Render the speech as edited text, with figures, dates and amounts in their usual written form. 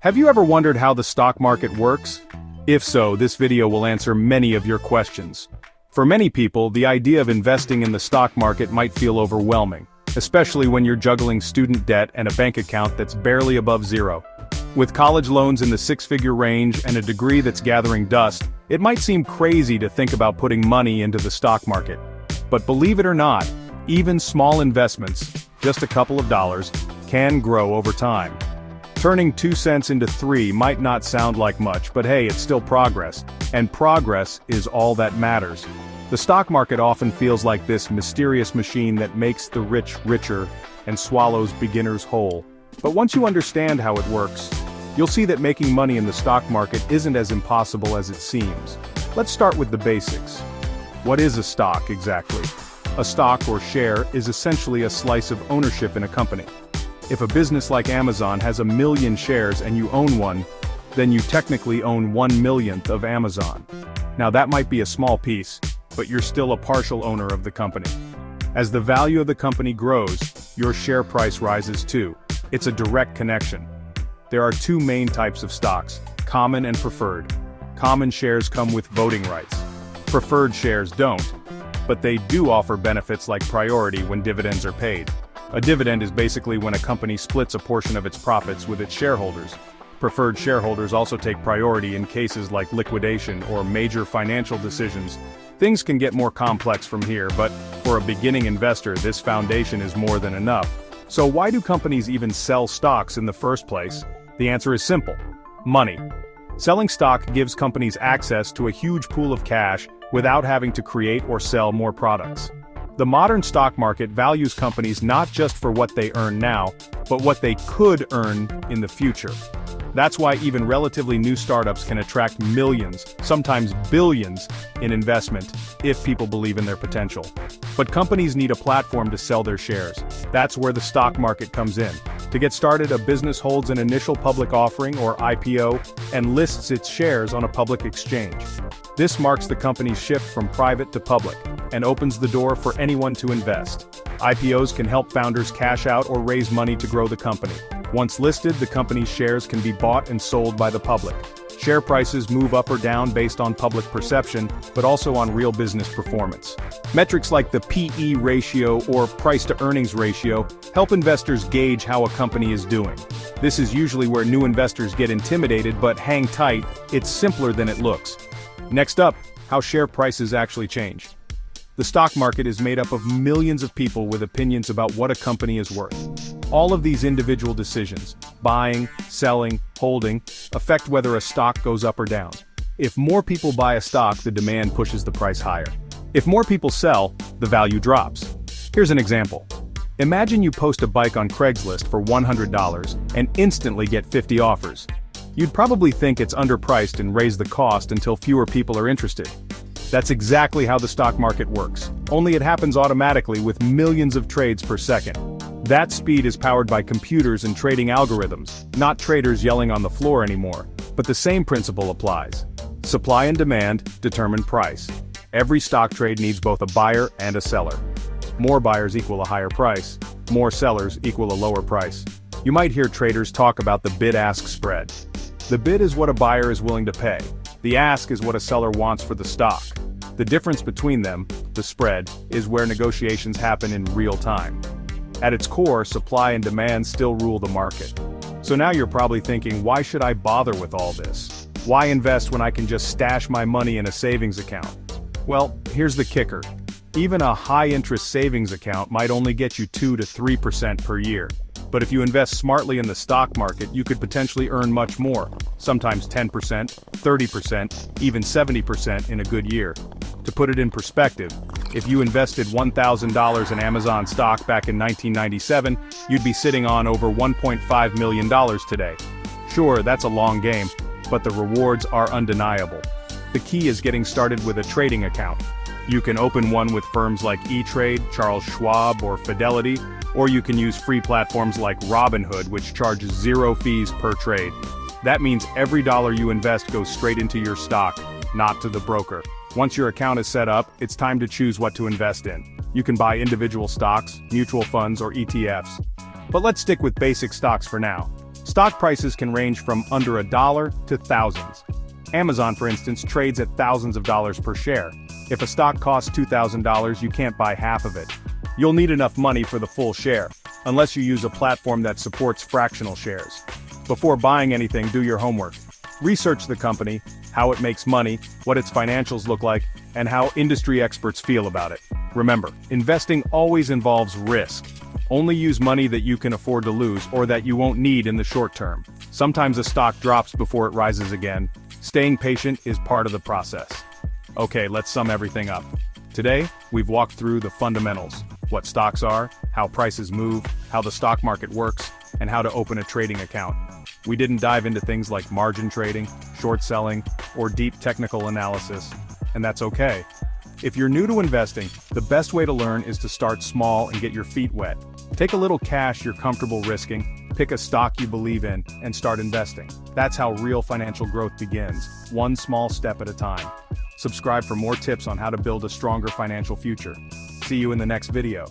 Have you ever wondered how the stock market works? If so, this video will answer many of your questions. For many people, the idea of investing in the stock market might feel overwhelming, especially when you're juggling student debt and a bank account that's barely above zero. With college loans in the six-figure range and a degree that's gathering dust, it might seem crazy to think about putting money into the stock market. But believe it or not, even small investments, just a couple of dollars, can grow over time. Turning 2 cents into 3 might not sound like much, but hey, it's still progress, and progress is all that matters. The stock market often feels like this mysterious machine that makes the rich richer and swallows beginners whole. But once you understand how it works, you'll see that making money in the stock market isn't as impossible as it seems. Let's start with the basics. What is a stock exactly? A stock or share is essentially a slice of ownership in a company. If a business like Amazon has 1 million shares and you own one, then you technically own 1/1,000,000th of Amazon. Now that might be a small piece, but you're still a partial owner of the company. As the value of the company grows, your share price rises too. It's a direct connection. There are 2 main types of stocks, common and preferred. Common shares come with voting rights. Preferred shares don't, but they do offer benefits like priority when dividends are paid. A dividend is basically when a company splits a portion of its profits with its shareholders. Preferred shareholders also take priority in cases like liquidation or major financial decisions. Things can get more complex from here, but for a beginning investor, this foundation is more than enough. So why do companies even sell stocks in the first place? The answer is simple: money. Selling stock gives companies access to a huge pool of cash without having to create or sell more products. The modern stock market values companies not just for what they earn now, but what they could earn in the future. That's why even relatively new startups can attract millions, sometimes billions, in investment, if people believe in their potential. But companies need a platform to sell their shares. That's where the stock market comes in. To get started, a business holds an initial public offering or IPO and lists its shares on a public exchange. This marks the company's shift from private to public and opens the door for anyone to invest. IPOs can help founders cash out or raise money to grow the company. Once listed, the company's shares can be bought and sold by the public. Share prices move up or down based on public perception, but also on real business performance. Metrics like the PE ratio or price-to-earnings ratio help investors gauge how a company is doing. This is usually where new investors get intimidated, but hang tight, it's simpler than it looks. Next up, how share prices actually change. The stock market is made up of millions of people with opinions about what a company is worth. All of these individual decisions, buying, selling, holding, affect whether a stock goes up or down. If more people buy a stock, the demand pushes the price higher. If more people sell, the value drops. Here's an example. Imagine you post a bike on Craigslist for $100 and instantly get 50 offers. You'd probably think it's underpriced and raise the cost until fewer people are interested. That's exactly how the stock market works, only it happens automatically with millions of trades per second. That speed is powered by computers and trading algorithms, not traders yelling on the floor anymore. But the same principle applies. Supply and demand determine price. Every stock trade needs both a buyer and a seller. More buyers equal a higher price. More sellers equal a lower price. You might hear traders talk about the bid-ask spread. The bid is what a buyer is willing to pay. The ask is what a seller wants for the stock. The difference between them, the spread, is where negotiations happen in real time. At its core, supply and demand still rule the market. So now you're probably thinking, why should I bother with all this? Why invest when I can just stash my money in a savings account? Well, here's the kicker. Even a high-interest savings account might only get you 2 to 3% per year. But if you invest smartly in the stock market, you could potentially earn much more, sometimes 10%, 30%, even 70% in a good year. To put it in perspective, if you invested $1,000 in Amazon stock back in 1997, you'd be sitting on over $1.5 million today. Sure, that's a long game, but the rewards are undeniable. The key is getting started with a trading account. You can open one with firms like E-Trade, Charles Schwab, or Fidelity, or you can use free platforms like Robinhood, which charges 0 fees per trade. That means every dollar you invest goes straight into your stock, not to the broker. Once your account is set up, it's time to choose what to invest in. You can buy individual stocks, mutual funds, or ETFs. But let's stick with basic stocks for now. Stock prices can range from under $1 to thousands. Amazon, for instance, trades at thousands of dollars per share. If a stock costs $2,000, you can't buy half of it. You'll need enough money for the full share, unless you use a platform that supports fractional shares. Before buying anything, do your homework. Research the company, how it makes money, what its financials look like, and how industry experts feel about it. Remember, investing always involves risk. Only use money that you can afford to lose or that you won't need in the short term. Sometimes a stock drops before it rises again. Staying patient is part of the process. Okay, let's sum everything up. Today, we've walked through the fundamentals: what stocks are, how prices move, how the stock market works, and how to open a trading account. We didn't dive into things like margin trading, short selling, or deep technical analysis, and that's okay. If you're new to investing, the best way to learn is to start small and get your feet wet. Take a little cash you're comfortable risking, pick a stock you believe in, and start investing. That's how real financial growth begins, one small step at a time. Subscribe for more tips on how to build a stronger financial future. See you in the next video.